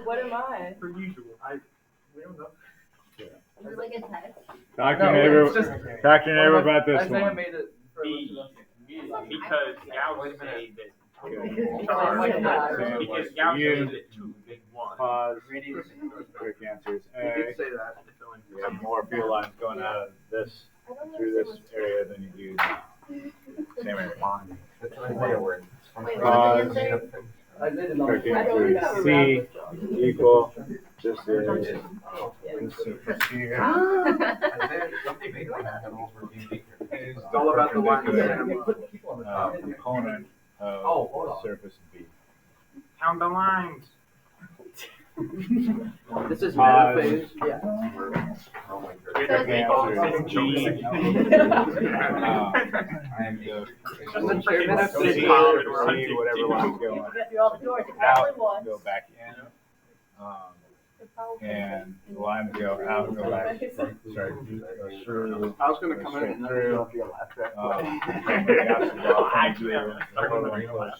What am I? Per usual. We don't know. Is it like a test? Talk to your neighbor about this Isaiah one. made it B. Because Gauss said that. Okay. Because Gauss said that 2 is 1. Pause. Quick answers. He A. did say that. You have more fuel lines going out of this through this area than you do now. Same area. Wait, what's Pause. the answer? Correct answer is C. Equal. This is here. It's all about the line. Component of surface B. Count the lines. This is Pause. metaphase. Yeah. Correct answer is G. Doesn't chairman have to C, say whatever line's going out, go back in. And the lines go out and go back. Sorry, go through. I was going to come in and through.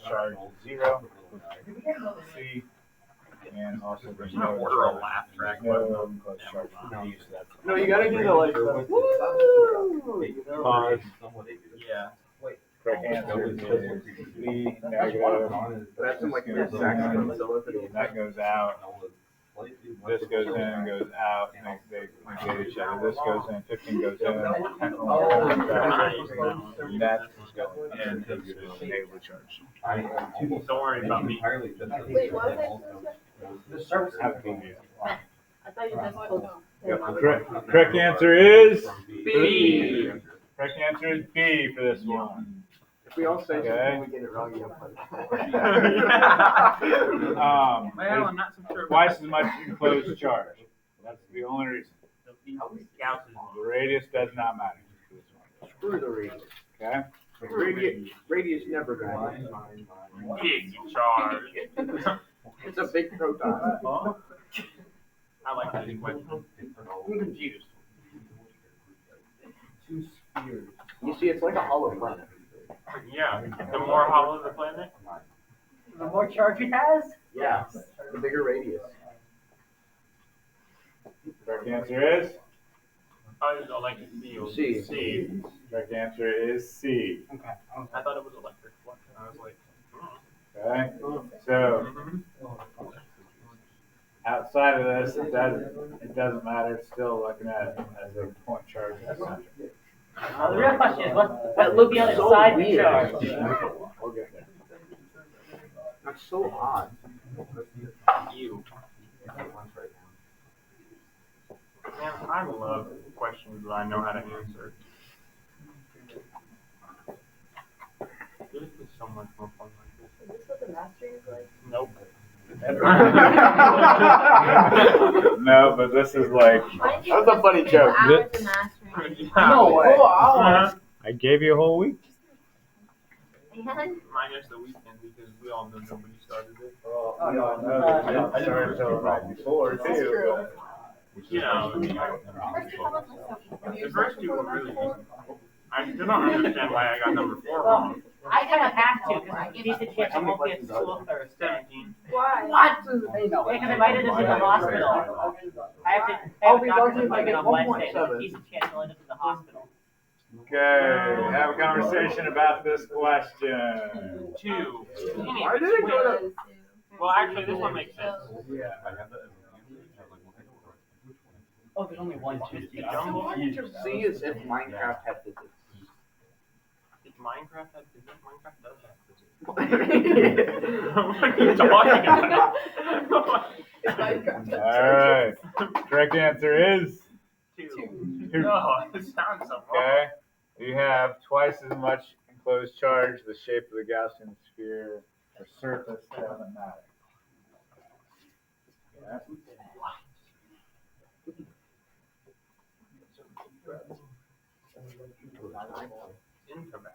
Charge 0. C. And also there's no Order a laugh track. no close charge for B, so that's No, you got to do the like. pause. Yeah. Correct answer is B, negative. That's in like the exact solidity. That goes out. This goes in, goes out, and they negate each other. This goes in, 15 goes in, 10 comes back, net is going in, and negatively charged. Don't worry about me. Wait, what was it? Have a good view. I thought you just told Yep. Correct answer is B. Correct answer is B for this one. If we all say Okay. something, we get it wrong, you Well, I'm not so sure. Twice as much enclosed charge. That's the only reason. Gauss is The radius does not matter for this one. Screw the radius. Okay. Radius never matters. big charge. It's a big proton. I like that question. I'm confused. You see, it's like a hollow planet. Yeah. The more hollow the planet, The more charge it has? Yeah. The bigger radius. Correct answer is I just don't like the field. C. C. correct answer is C. Okay. I thought it was electric. I was like, Okay. So outside of this, it doesn't matter. It's still looking at it as a point charge in the center. The real question is, what will be on the side of the charge? We'll get there. That's so odd. you. Man, I love questions that I know how to answer. This is so much more fun like this. Is this what the mastery is like? Nope. No, but this is like That's a funny joke. Hours of mastering. No way. I gave you a whole week. And Minus the weekend because we all know nobody started it. Oh no, I know. I didn't start until right before That's too. true. You know, the first two were really easy. I still don't understand why I got number 4 wrong. I kind of have to, because I give you the chance I won't be at school Thursday. 17. why? What? Because I invited us to the hospital. I have a doctor's appointment on Wednesday, there's a decent chance I'll end up in the hospital. Okay, have a conversation about this question. 2. Why did it go to... Well, actually, this one makes sense. Oh, there's only one tooth. C is if Minecraft had physics. If Minecraft had physics, Minecraft does have physics. What are you talking about? Alright, correct answer is 2. No, it sounds so wrong. okay. You have twice as much enclosed charge. The shape of the Gaussian sphere or surface doesn't matter. Yeah. Interesting.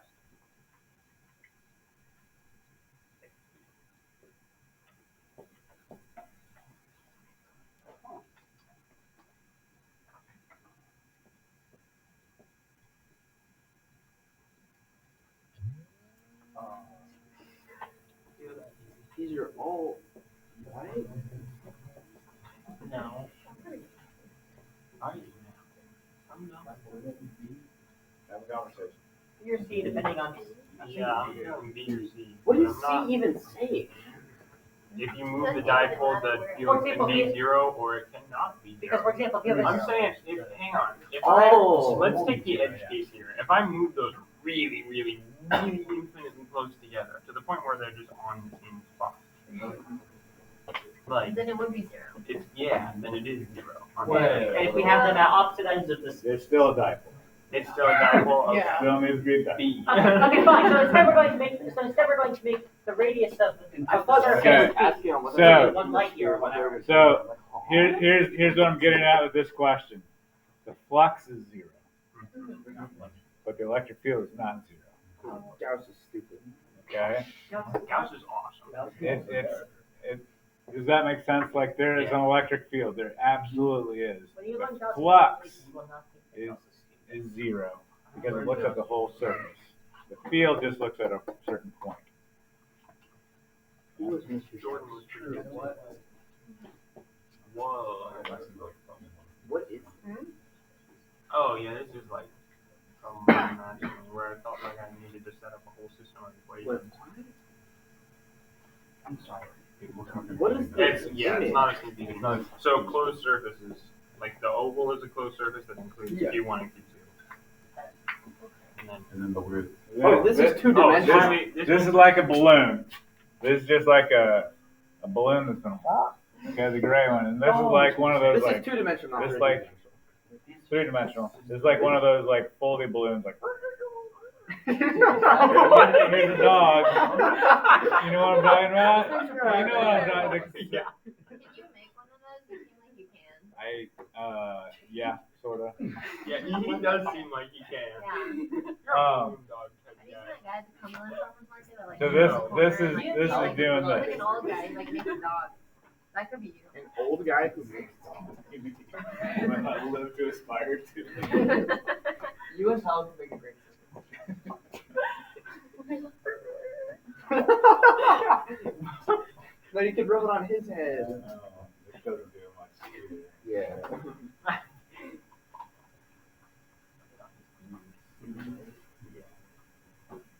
These are all white? Your C, depending on. Yeah, I'm doing B or C. What does I'm not- C even say? If you move the dipole, the field can be 0 or it cannot be 0. Because, for example, if you have I'm a. saying, hang on. If Oh. let's take the edge case here. If I move those really infinitely close together to the point where they're just on the same spot, like Then it would be 0. then it is 0. And if we have them at opposite ends of this. There's still a dipole. It's still a dipole. Okay. Yeah. Still needs to be a dipole. B. Okay, fine. So instead we're going to make the radius of the I thought surface Okay. was asking on whether So- 1 light year or whatever. So here's what I'm getting at with this question. The flux is 0, but the electric field is not 0. Gauss is stupid. Okay. Gauss is awesome. Does that make sense? Like there is an electric field. There absolutely is. When you The learn Gauss, flux you will not think is Gauss is stupid. is 0 because it looks at the whole surface. The field just looks at a certain point. Jordan was pretty good. Whoa. What is? Oh yeah, this is like from matching where I felt like I needed to set up a whole system of equations. I'm sorry. What is this? It's not as confusing. So closed surfaces, like the oval is a closed surface that includes Q1 and Q2. And then the weird. Oh, this is two-dimensional. This is like a balloon. This is just like a balloon that's been okay, the gray one, and this is like one of those This like is two-dimensional. not this like three-dimensional. This is like one of those like foldy balloons, like. Here's a dog. You know what I'm talking about? You know what I'm talking about? yeah. Can you make one of those? You seem like you can. Yeah, sorta. Yeah, he does seem like he can. Yeah. You're a balloon dog type Have you guy. seen that guy at the Cumberland Farmers Market that, like, So makes a this corner, is like, this like, is doing like this. an old guy, he, like, makes a dog. That could be you. An old guy who makes I live to aspire to. You and Hal can make a great system. No, you could rub it on his head. This doesn't do much. Yeah.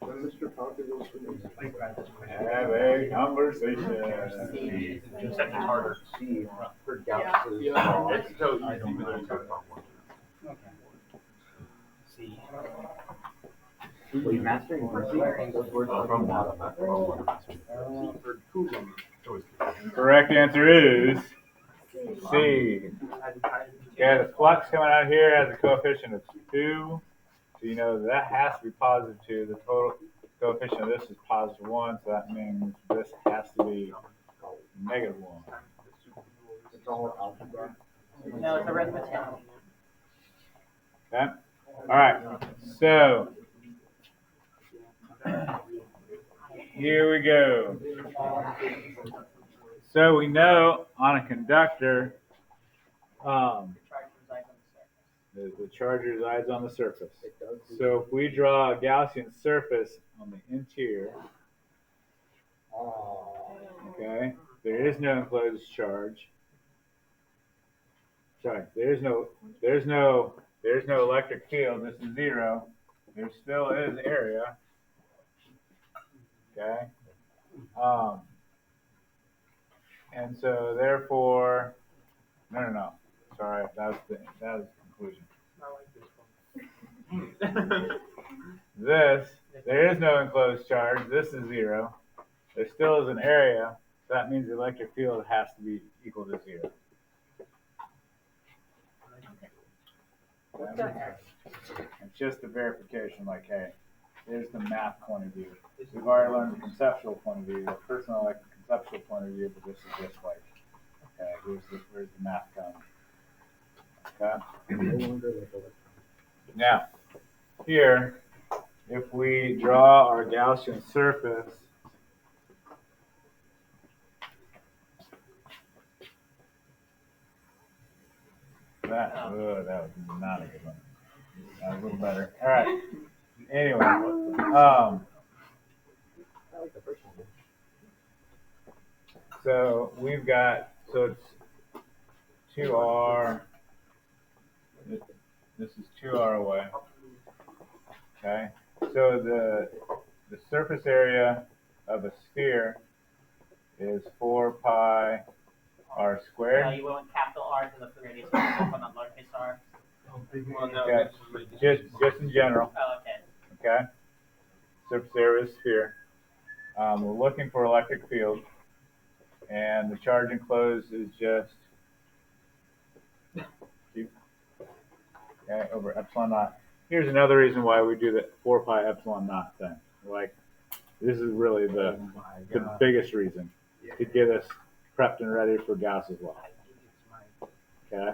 When Mr. Parker goes for me. Have a conversation. Except it's harder. C for Gauss. It's so easy with those two. C. Were you mastering for C? Those words are from For Coulomb. Correct answer is C. Yeah, the flux coming out here has a coefficient of 2. So you know that has to be positive 2. The total coefficient of this is positive 1, so that means this has to be negative 1. It's all algebra. No, it's arithmetic. Okay? Alright, so here we go. So we know on a conductor, the charge resides on the surface. It does. So if we draw a Gaussian surface on the interior, okay, there is no enclosed charge. Sorry, there's no electric field. This is 0. There still is area. Okay. And so therefore, no. Sorry, that was the conclusion. There is no enclosed charge. This is 0. There still is an area. So that means the electric field has to be equal to 0. It's just a verification, like, hey, here's the math point of view. We've already learned the conceptual point of view, the personal, like, conceptual point of view, but this is just like, okay, where's the math coming? Okay. Now, here, if we draw our Gaussian surface, that was not a good one. That was a little better. All right. Anyway, I like the first one. so we've got, so it's 2R. This is 2R away. Okay. So the surface area of a sphere is 4 pi r squared. You went capital R to the radius of the on lowercase r. Well, no, Okay. Just in general. Oh, okay. Okay. Surface area of a sphere. We're looking for electric field, and the charge enclosed is just Q. Okay, over epsilon naught. Here's another reason why we do the 4 pi epsilon naught thing. Like, this is really the biggest reason to get us prepped and ready for Gauss's law. Okay?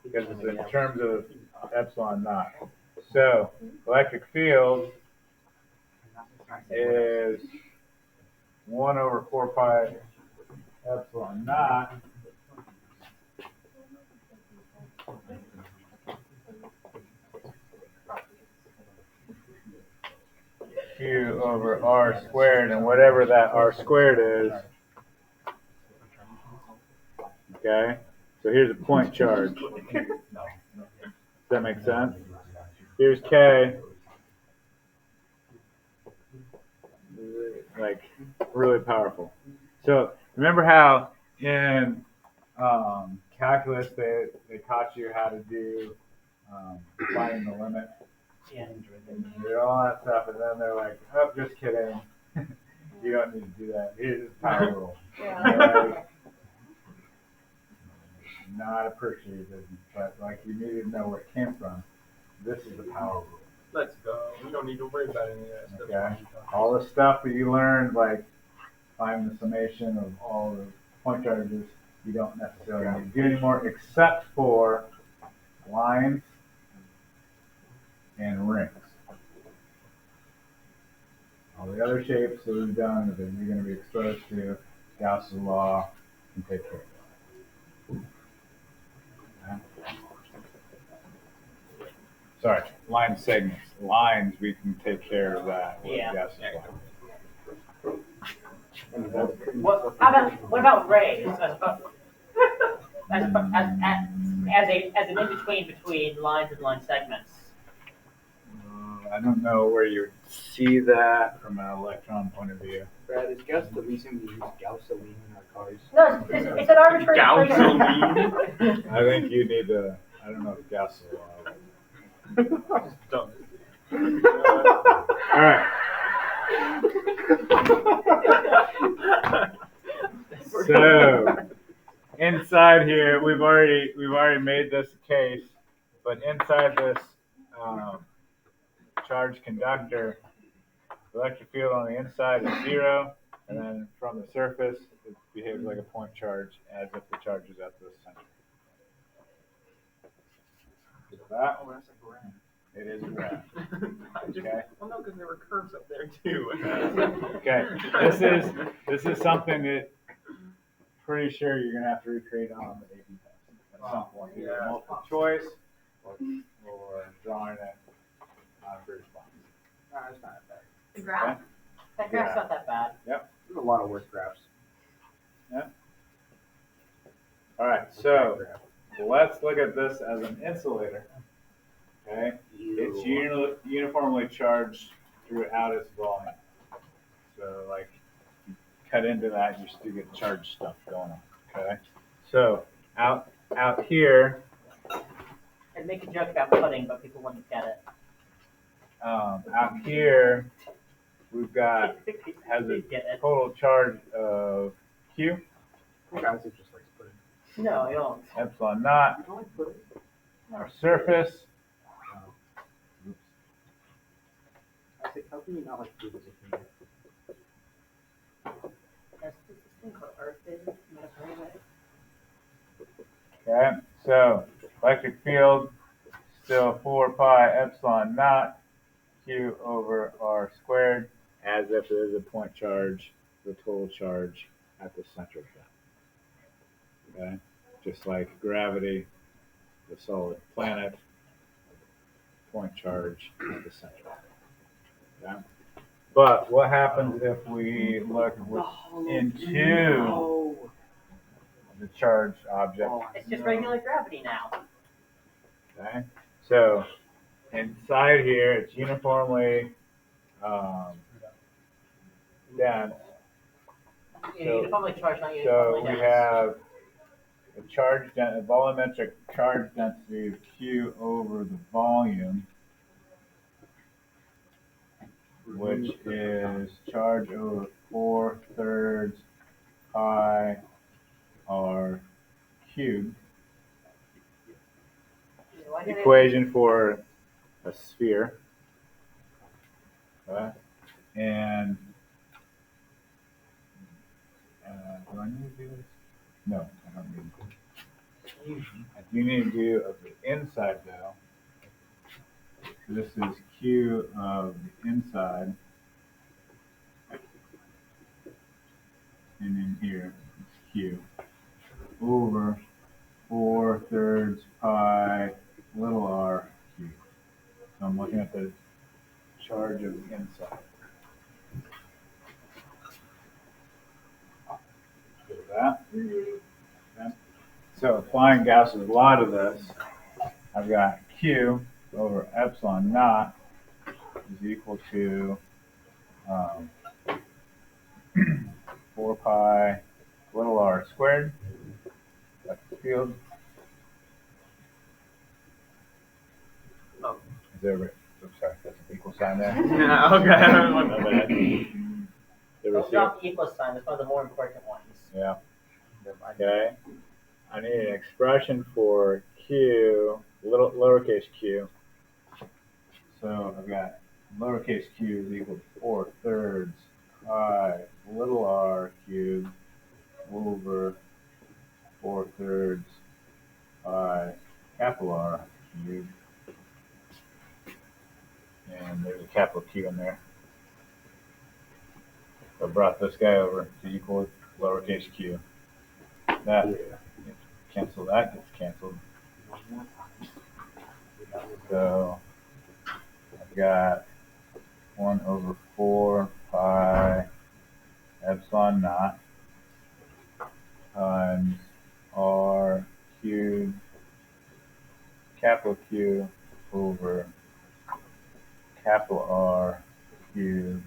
Because it's in terms of epsilon naught. So, electric field is 1 over 4 pi epsilon naught Q over r squared, and whatever that r squared is. Okay? So here's a point charge. Does that make sense? Here's K. Like, really powerful. So remember how in calculus they taught you how to do finding the limit? Yeah. And do all that stuff, and then they're like, oh, just kidding. You don't need to do that. Here's the power rule. Like, not appreciated, but like you needed to know where it came from. This is the power rule. Let's go. We don't need to worry about any of that stuff. Okay. All the stuff that you learned, like find the summation of all the point charges, you don't necessarily need to do anymore, except for lines and rings. All the other shapes that we've done that you're going to be exposed to, Gauss's law can take care of. Okay. Sorry, line segments. Lines, we can take care of that with Gauss's law. What about rays? As an in-between between lines and line segments. I don't know where you would see that from an electron point of view. Brad, is Gauss the reason we use gasoline in our cars? No, it's an arbitrary. Gasoline? I think you need to, I don't know if Gauss's law. Don't. All right. So inside here, we've already made this case, but inside this charged conductor, the electric field on the inside is 0, and then from the surface, it behaves like a point charge as if the charge is at the center. Is that? It is a graph. Okay. Well, no, because there were curves up there too. Okay. This is something that pretty sure you're gonna have to recreate on the AP test at some point. Either multiple choice or drawing it on a British box. It's not bad. The graph. That graph's not that bad. Yep. There's a lot of worse graphs. Yep. All right. So let's look at this as an insulator. Okay. It's uniformly charged throughout its volume. So like you cut into that, you still get charged stuff going on. Okay. So out here. I'd make a joke about pudding, but people wouldn't get it. Out here, we've got has a total charge of Q. Guys, it just likes pudding. No, you don't. Epsilon naught. You don't like pudding? Our surface. I say, how can you not like food as a human? There's this thing called Earth Day. Okay, so electric field still 4 pi epsilon naught Q over r squared, as if it is a point charge, the total charge at the center of that. Okay, just like gravity, the solid planet, point charge at the center. Okay? But what happens if we look into the charged object? It's just regular gravity now. Okay, so inside here, it's uniformly dense. Uniformly charged, not So uniformly we dense. have a volumetric charge density of Q over the volume, which is charge over 4/3 pi r cubed. Equation for a sphere. And do I need to do this? No, I don't need to. I do need to do of the inside though. So this is Q of the inside. And in here it's Q over 4/3 pi little r cubed. So I'm looking at the charge of the inside. Go to that. Okay. So applying Gauss's law to this, I've got Q over epsilon naught is equal to 4 pi little r squared. That's the field. Oh. Is there? Oops, sorry, that's an equal sign there. Yeah, okay. Don't drop the equal sign. That's one of the more important ones. Yeah. Okay. I need an expression for Q, lowercase q. So I've got lowercase q is equal to 4/3 pi little r cubed over 4/3 pi capital R cubed. And there's a capital Q in there. So I brought this guy over to equal lowercase q. That cancel that gets canceled. So I've got 1 over 4 pi epsilon naught times r cubed capital Q over capital R cubed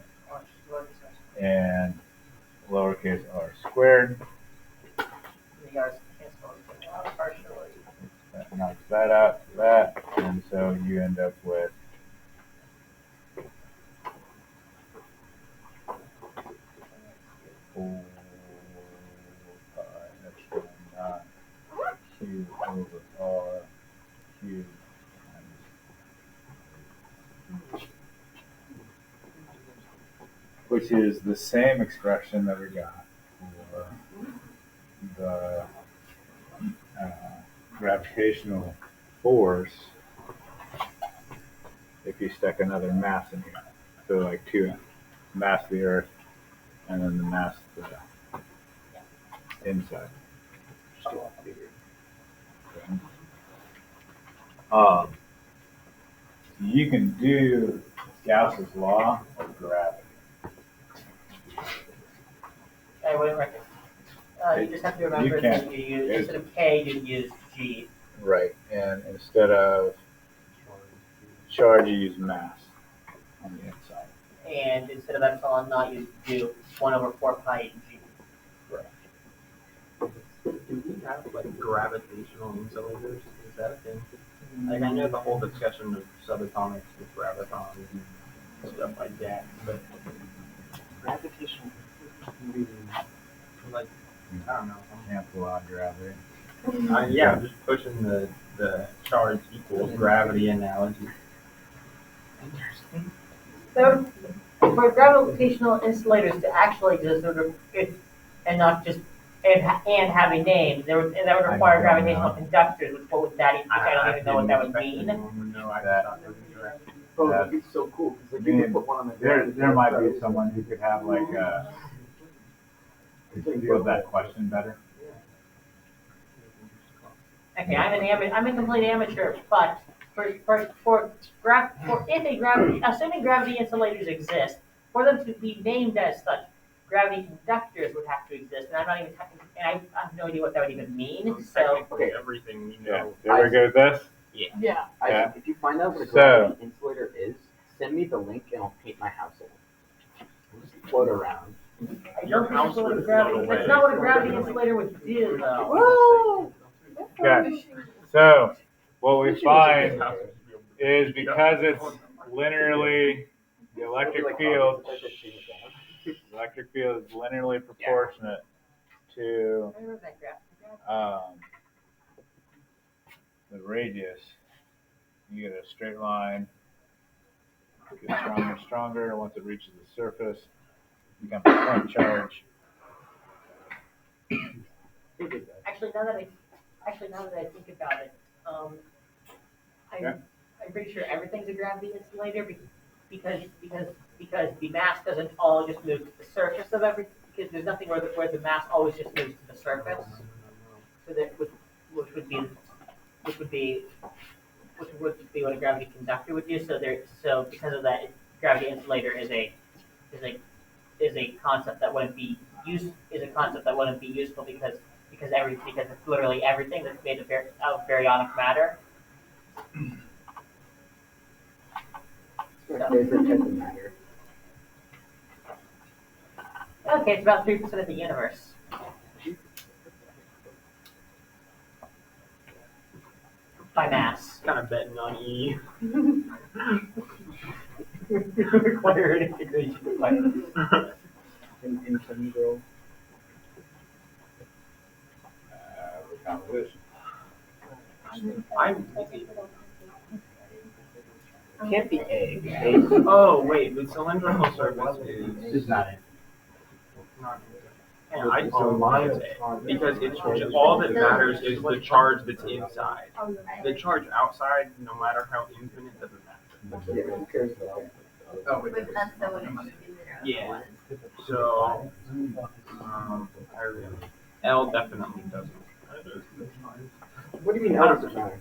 and lowercase r squared. That knocks that out to that, and so you end up with epsilon naught Q over R cubed which is the same expression that we got for the gravitational force if you stuck another mass in here. So like two mass of the Earth and then the mass of the inside. You can do Gauss's law of gravity. Okay, wait a second. You just have to remember that you use, instead of K, you use G. Right, and instead of charge, you use mass on the inside. And instead of epsilon naught, you do 1 over 4 pi G. Right. Do we have like gravitational insulators? Is that a thing? Like I know the whole discussion of subatomics with gravitons and stuff like that, but gravitational, like I don't know. Cancel out gravity. Yeah, I'm just pushing the charge equals gravity analogy. Interesting. So, for gravitational insulators to actually exist, and not just and have a name, that would require gravitational conductors. Which I don't even know what that would mean. Oh, that'd be so cool because like you could put one on the there might be someone who could have like could deal with that question better. Okay, I'm a complete amateur, but assuming gravity insulators exist, for them to be named as such, gravity conductors would have to exist, and I have no idea what that would even mean. So okay, everything we know. Yeah. There we go with this. Yeah. Yeah. Yeah. If you find out what a So- gravity insulator is, send me the link and I'll paint my house in it. We'll just float around. Your house would float away. That's not what a gravity insulator would do, though. Woo! Okay, so what we find is because it's linearly, the electric field is linearly proportionate to the radius. You get a straight line, it gets stronger and stronger. Once it reaches the surface, it becomes a point charge. Actually, now that I think about it, Okay. I'm pretty sure everything's a gravity insulator because the mass doesn't all just move to the surface of everything, because there's nothing where the mass always just moves to the surface. So that which would be what a gravity conductor would do. So because of that, gravity insulator is a concept that wouldn't be useful because it's literally everything that's made of baryonic matter. My favorite type of matter. Okay, it's about 3% of the universe. By mass. Kind of betting on E. Require an integration by Integral. Composition. Can't be egg. Oh wait, the cylindrical surface is not it. not. Yeah, I don't mind it because it's all that matters is the charge that's inside. The charge outside, no matter how infinite, doesn't matter. Yeah, who cares about it? Oh, wait. But that's the one. Yeah. So, L definitely doesn't. What do you mean, how does it matter?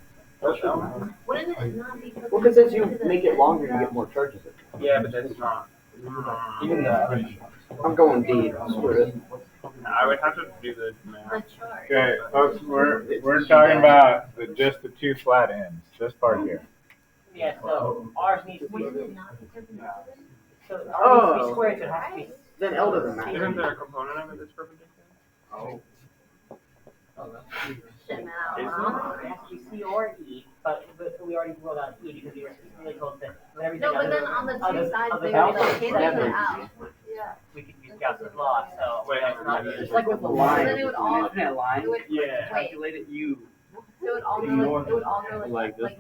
Wouldn't it not be? Well, because as you make it longer, you get more charges. Yeah, but that's not. Even I'm going D. Screw it. I would have to do the The math. chart. Okay, folks, we're talking about just the two flat ends, this part here. Yeah, so ours needs to be Wouldn't it not be perpendicular? so ours needs to be squared, so it has to be. Then L doesn't Isn't matter. there a component of it that's perpendicular? Oh. Shit, now. It has to be C or E, but we already ruled out E because we were really told that with everything. No, but other then on the than- two other- sides, other they than would like cancel Never. it out. Yeah. we could use Gauss's law, so Wait, that's not, it's it's like with the So line. then it would all, Infinite line. it would, Yeah. wait, it, you. so it would all go like, it would all go like this.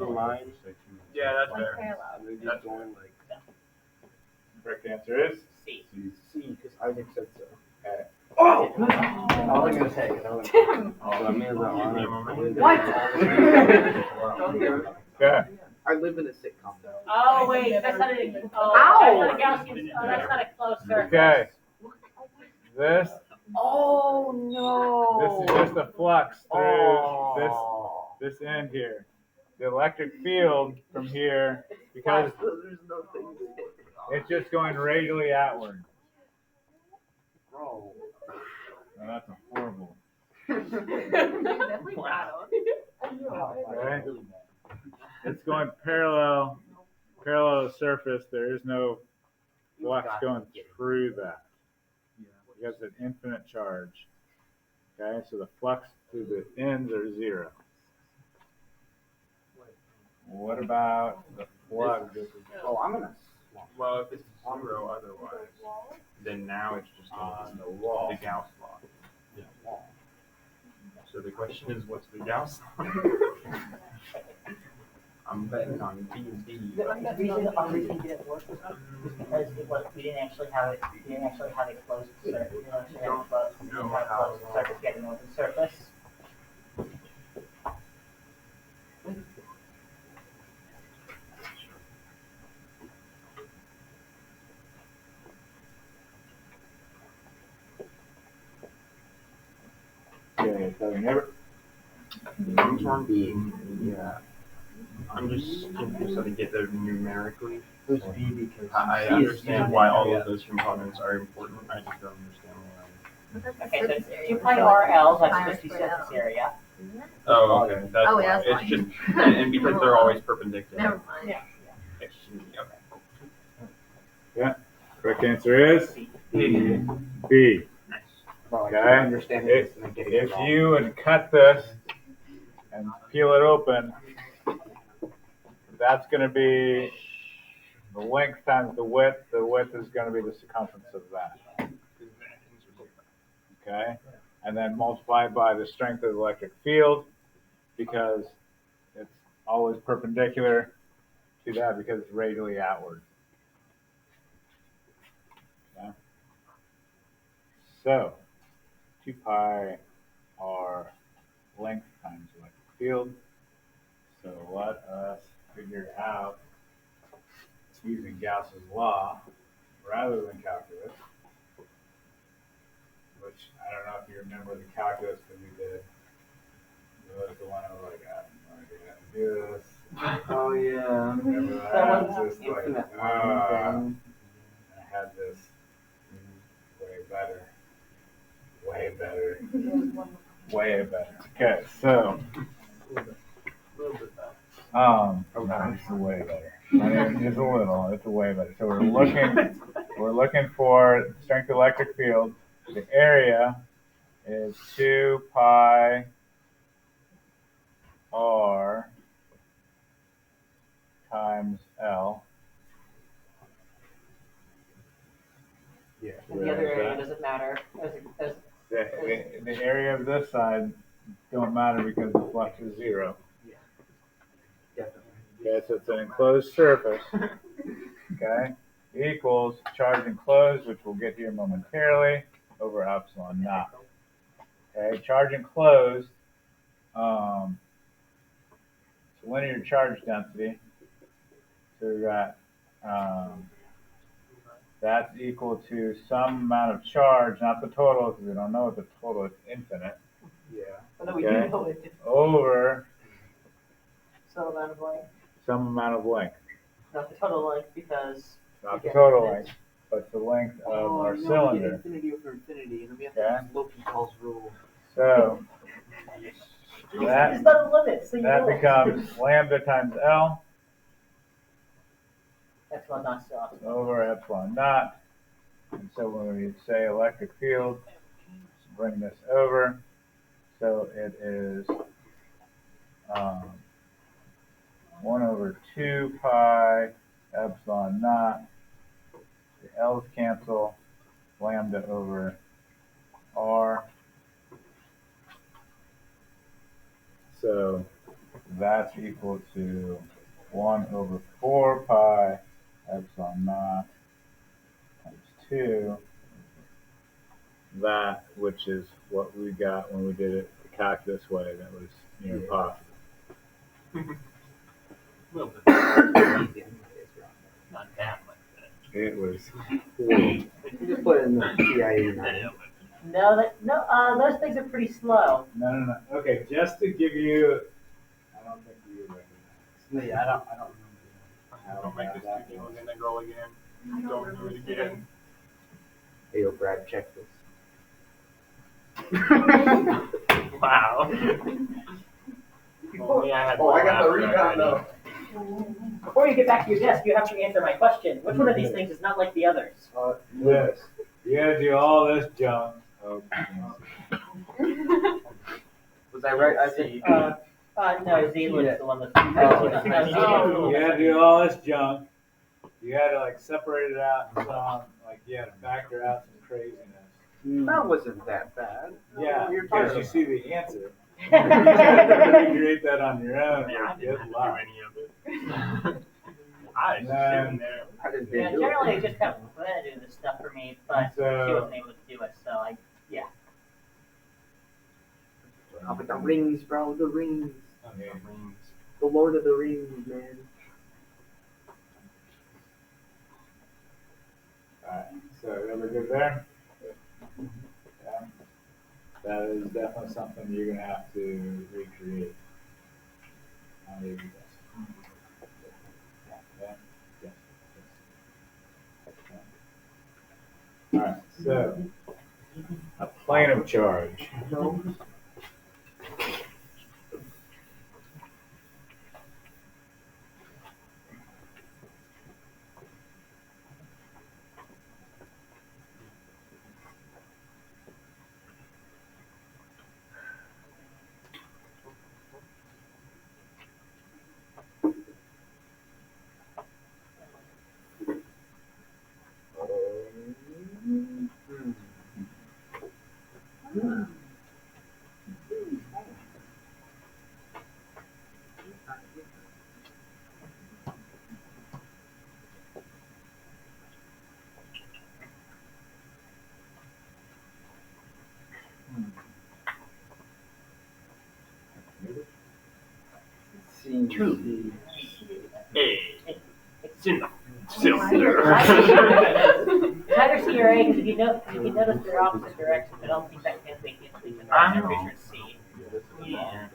Yeah, that's Like fair. parallel. That's going like. Correct answer is C. C, because Isaac said so. Oh! I was gonna say. What? okay. I live in a sitcom. Oh, wait, that's not a, that's not a Gaussian, that's not a closed surface. Okay. This Oh no. is just a flux through this end here. The electric field from here, because There's no thing. it's just going radially outward. Bro. Now that's a horrible. Definitely not. Okay. It's going parallel to the surface. There is no flux going through that. Because it's an infinite charge. Okay, so the flux through the ends are zero. What about the flux? Oh, I'm gonna. Well, if it's zero otherwise, then now it's just on the Gauss law. So the question is, what's the Gauss law? I'm betting on D and D. The reason it didn't work was because we didn't actually have a closed surface. We didn't have a closed surface getting over the surface. Okay, so never. I'm torn B. Yeah. I'm just confused how to get there numerically. Who's B because I understand why all of those components are important. I just don't understand why. Okay, so 2 pi r L, that's just the surface area. Isn't it? Oh, okay. That's Oh, why. yeah, that's It's just, and because they're always perpendicular. Never mind. Yeah. Okay. Correct answer is B. Well, Okay. understanding this and then getting it If wrong. you would cut this and peel it open, that's going to be the length times the width. The width is going to be the circumference of that. Okay? And then multiply by the strength of the electric field because it's always perpendicular to that because it's radially outward. Okay? So, 2 pi r length times electric field. So let us figure out using Gauss's law rather than calculus, which I don't know if you remember the calculus that we did. It was the one I was like, I'm going to have to do this. Oh yeah. Remember that? That It was just like, Infinite I line had this way better. Way better. Way better. Okay, so A little bit better. no, it's way better. I mean, it's a little, it's a way better. So we're looking for strength electric field. The area is 2 pi r times L. Yeah. And the other area doesn't matter as The area of this side don't matter because the flux is 0. Definitely. Okay, so it's an enclosed surface. Okay, equals charge enclosed, which we'll get here momentarily, over epsilon naught. Okay, charge enclosed, it's linear charge density. So we got that's equal to some amount of charge, not the total, because we don't know what the total is, infinite, Yeah. although we do Okay. know it. over So amount of length, some amount of length. not the total length because Not the total length, but the length of our cylinder. Infinity over infinity, and then we have Okay. to use L'Hopital's rule. So that it's not a limit. So you that know. becomes lambda times L Epsilon not still optimal. over epsilon naught. And so when we say electric field, bring this over. So it is 1 over 2 pi epsilon naught. The L's cancel, lambda over R. So that's equal to 1 over 4 pi epsilon naught times 2. That, which is what we got when we did it the calculus way, that was impossible. A little bit. Not that much. It was You just put it in the TI-89. Those things are pretty slow. no. Okay, just to give you, I don't think you recognize. Yeah, I don't remember. Don't make this too long and then roll again. Don't do it again. Hey, yo, Brad, check this. Wow. Only I had more laughs already. Before you get back to your desk, you have to answer my question. Which one of these things is not like the others? This. You gotta do all this junk. Oh, Was I right? I think. No, Zealand's the one that's. Oh. you gotta do all this junk. You gotta like separate it out and some, like you gotta factor out some craziness. That wasn't that bad. Yeah, You're because talking you see the answer. You gotta recreate that on your own. Yeah, I Like, didn't good have to do luck. any of it. I was just sitting there. How did they Yeah, do generally it? I just have Glenn do this stuff for me, but she So, wasn't able to do it, so I, Oh, but the rings, bro, the rings. okay. The Lord of the Rings, man. Alright, so ever good there? Yeah. That is definitely something you're gonna have to recreate. I'll leave you this. Okay? Yes. Okay. Alright, so a plane of charge. 2 A cylinder. It's either C or A, because if you notice they're opposite directions, I don't think that translates into each other. I'm pretty sure it's C. Yeah.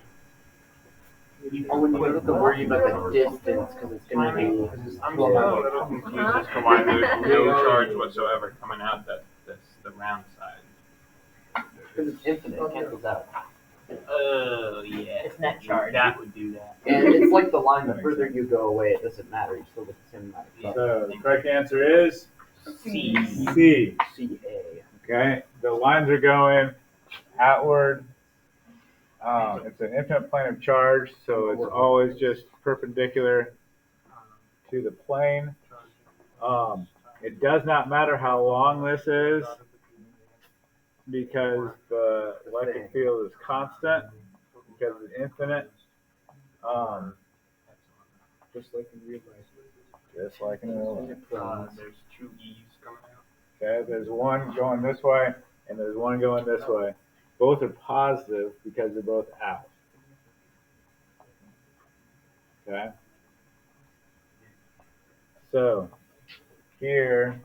Oh, and you have to worry about the distance because it's going to be. I'm still a little confused as to why there's no charge whatsoever coming out the round side. Because it's infinite, it cancels out. Oh, yeah. It's net charge. That would do that. And it's like the line, the further you go away, it doesn't matter, you still get the same amount of charge. So the correct answer is C. C. CA. Okay, the lines are going outward. It's an infinite plane of charge, so it's always just perpendicular to the plane. It does not matter how long this is because the electric field is constant because it's infinite. Just like in real life. Just like in real life. There's 2 E's coming out. Okay, there's one going this way and there's one going this way. Both are positive because they're both out. Okay? So, here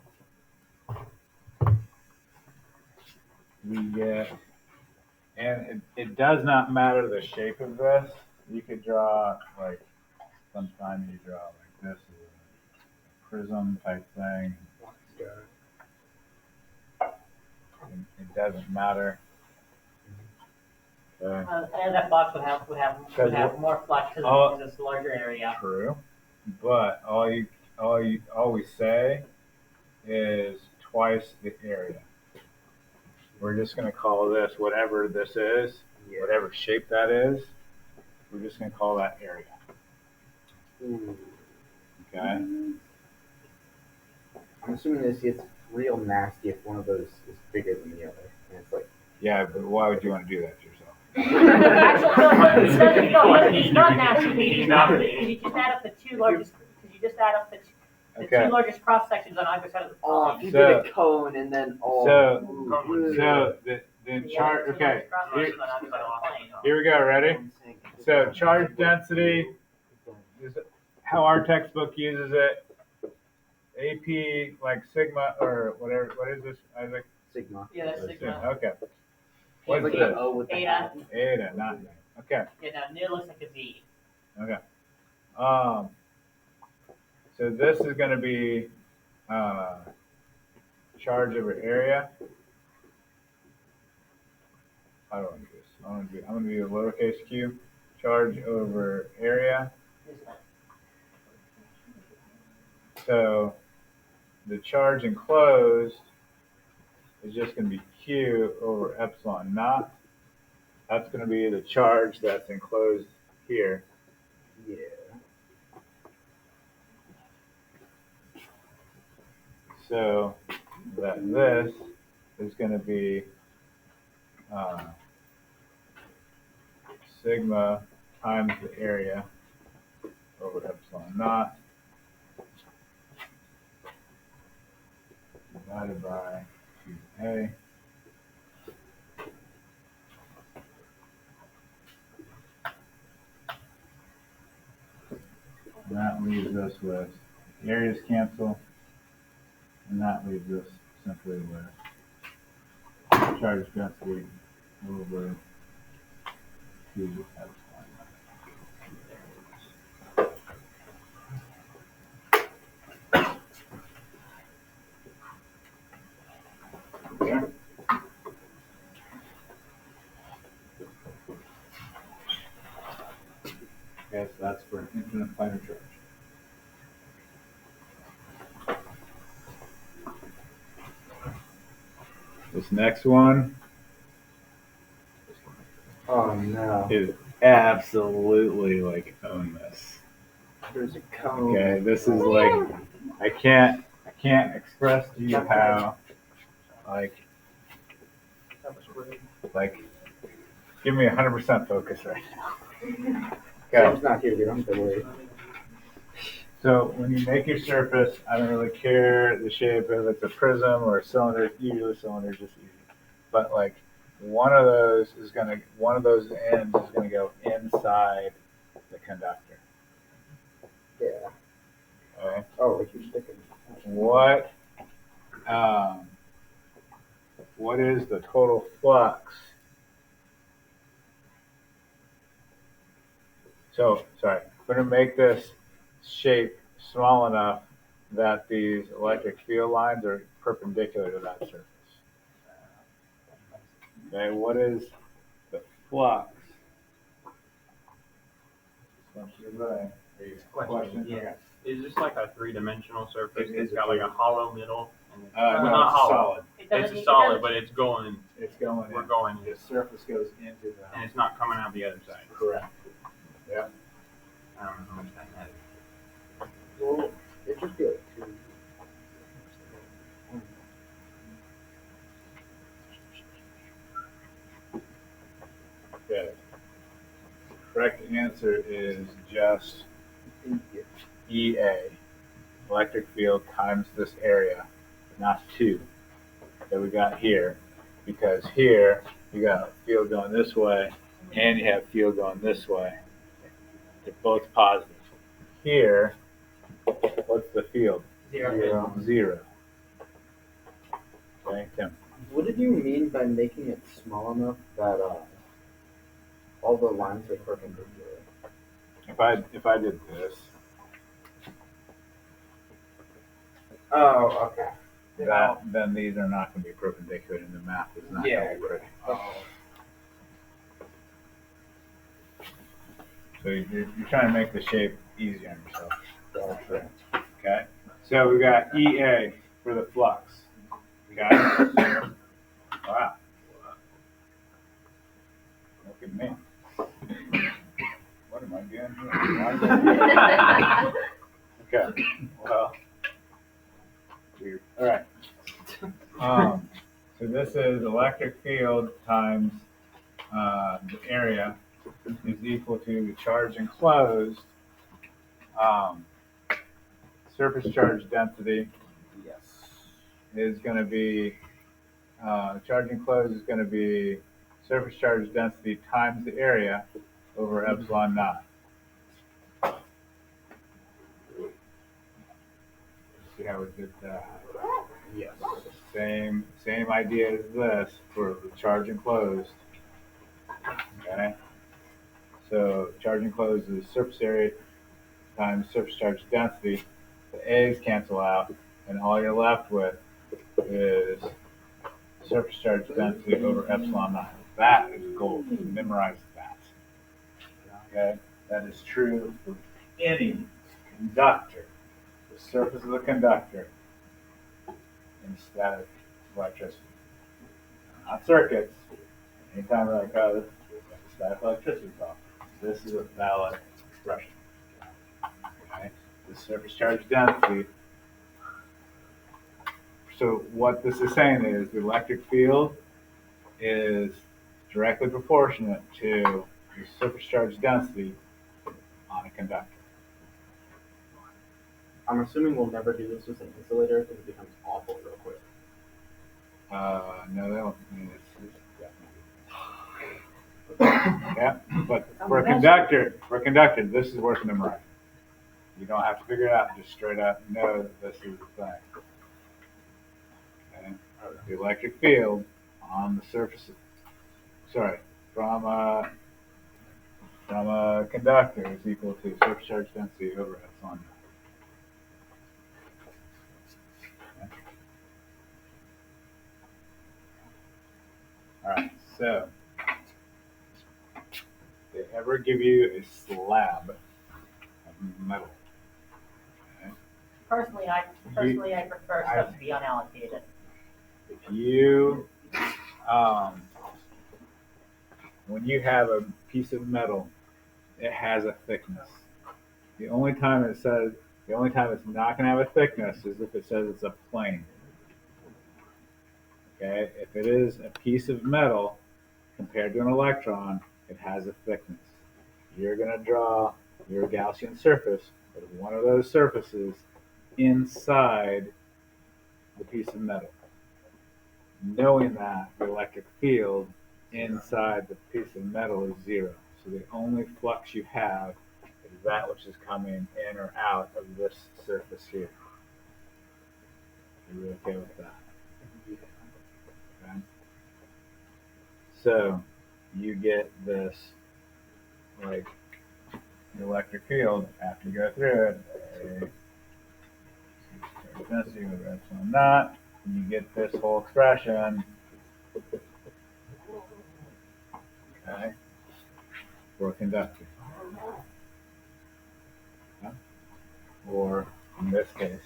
we get, and it does not matter the shape of this. You could draw, like, sometimes you draw like this, a prism type thing. It doesn't matter. Okay. And that box would have more flux because it's a larger area. True, but all we say is twice the area. We're just going to call this whatever this is, whatever shape that is. We're just going to call that area. Ooh. Okay. I'm assuming this gets real nasty if one of those is bigger than the other, and it's like. Yeah, but why would you want to do that to yourself? Actually, no, it's not nasty. Because you just add up the two largest. Because you just add up the two largest cross sections on either side of the Oh, plane. if you did a cone and then So the charge. Okay. Here we go. Ready? So charge density is how our textbook uses it. AP like sigma or whatever. What is this, Isaac? Sigma. Yeah, that's sigma. Okay. What's What's like this? an O with the Eta. hat. Eta, not nu. Okay. Yeah, no, it looks like a Z. Okay. So this is going to be charge over area. How do I do this? I'm going to do a lowercase q. Charge over area. So the charge enclosed is just going to be q over epsilon naught. That's going to be the charge that's enclosed here. Yeah. So that this is going to be sigma times the area over epsilon naught divided by 2a. And that leaves us with areas cancel, and that leaves us simply with charge density over 2 epsilon. Okay. Okay, so that's for an infinite planar charge. This next one Oh no. is absolutely like own this. There's a cone. Okay, this is like I can't express to you how like give me 100% focus right now. Okay. Sam's not here, dude. I'm the worry. So when you make your surface, I don't really care the shape, if it's a prism or a cylinder. Usually a cylinder is just easy. But like one of those ends is gonna go inside the conductor. Yeah. Okay. Oh, like you're sticking. What is the total flux? So, sorry, I'm going to make this shape small enough that these electric field lines are perpendicular to that surface. Okay, what is the flux? Question. Yeah. Is this like a three-dimensional surface? It is It's got like a hollow middle. And it's, No, not it's hollow. solid. It's a solid, but it's going. It's going We're in. going in. The surface goes into the. And it's not coming out the other side. Correct. Yeah. I don't know how much that matters. Well, it just be like two. Okay. Correct answer is just EA, electric field times this area, not 2 that we got here, because here you got field going this way and you have field going this way. They're both positive. Here, what's the field? 0. 0. Okay, Tim. What did you mean by making it small enough that all the lines are perpendicular? If I did this, Oh, okay. then these are not going to be perpendicular, and the math is not going to be pretty. So you're trying to make the shape easier on yourself. Okay. So we got EA for the flux. Okay. Wow. Look at me. What am I doing here? Okay. Well. Weird. All right. So this is electric field times the area is equal to the charge enclosed. Surface charge density is going to be charge enclosed is going to be surface charge density times the area over epsilon naught. See how we did that? Yes. Same idea as this for the charge enclosed. Okay. So charge enclosed is surface area times surface charge density. The A's cancel out, and all you're left with is surface charge density over epsilon naught. That is gold. Memorize that. Okay. That is true for any conductor. The surface of the conductor in static electricity. Not circuits. Anytime we're like, oh, this is static electricity talk. This is a valid expression. Okay? The surface charge density. So what this is saying is the electric field is directly proportionate to the surface charge density on a conductor. I'm assuming we'll never do this with an insulator because it becomes awful real quick. No, they don't. I mean, yeah, but for a conductor, this is worth memorizing. You don't have to figure it out. Just straight up know that this is the thing. Okay? The electric field on the surface, from a conductor is equal to surface charge density over epsilon naught. All right, so they ever give you a slab of metal? Okay. Personally, I prefer stuff to be unallocated. If you, when you have a piece of metal, it has a thickness. The only time it's not going to have a thickness is if it says it's a plane. Okay, if it is a piece of metal compared to an electron, it has a thickness. You're going to draw your Gaussian surface of one of those surfaces inside the piece of metal, knowing that the electric field inside the piece of metal is 0. So the only flux you have is that which is coming in or out of this surface here. Are you okay with that? Okay. So you get this like electric field after you go through it. Density with epsilon naught. You get this whole expression. Okay. For a conductor. Okay. Or in this case,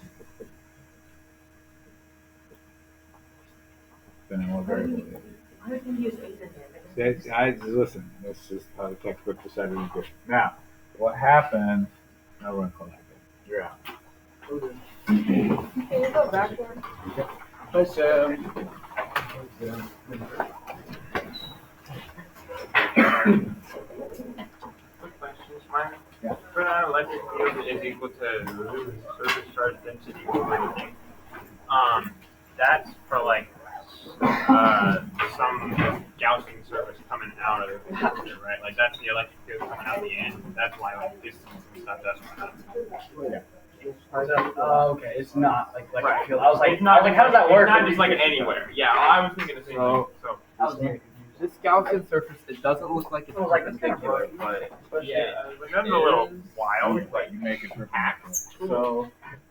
depending on what variable it is. Why would you use eight Listen, this is how the textbook decided to do it. Now, what happens, no one collected. You're out. Can you go back there? Hi, Sam. Quick question, Smart. Yeah. For an electric field is equal to surface charge density over anything. That's for like some Gaussian surface coming out of the picture, right? Like that's the electric field coming out the end. That's why like distance and stuff doesn't matter. Oh, okay. It's not like Right. field. I was like, It's not like, how does that work? It's not just like anywhere. Yeah, I was thinking the same thing. So I was very confused. This Gaussian surface, it doesn't look like it's perpendicular, but yeah, that's a little wild. But you make it perpendicular.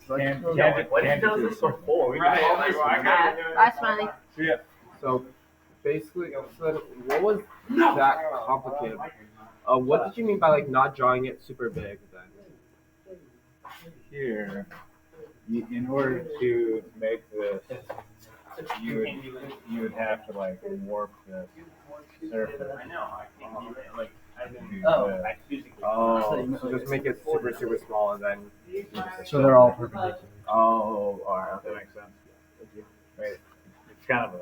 So, can what does this so for? Right. Like, well, I got it. Bye, Smiley. yeah. So basically, so what was that complicated? What did you mean by like not drawing it super big then? Here, in order to make this, you would have to like warp this surface. I know. I can't do it. Like I didn't. Oh, so just make it super small and then. So they're all perpendicular. Oh, alright, that makes sense. Wait, it's kind of a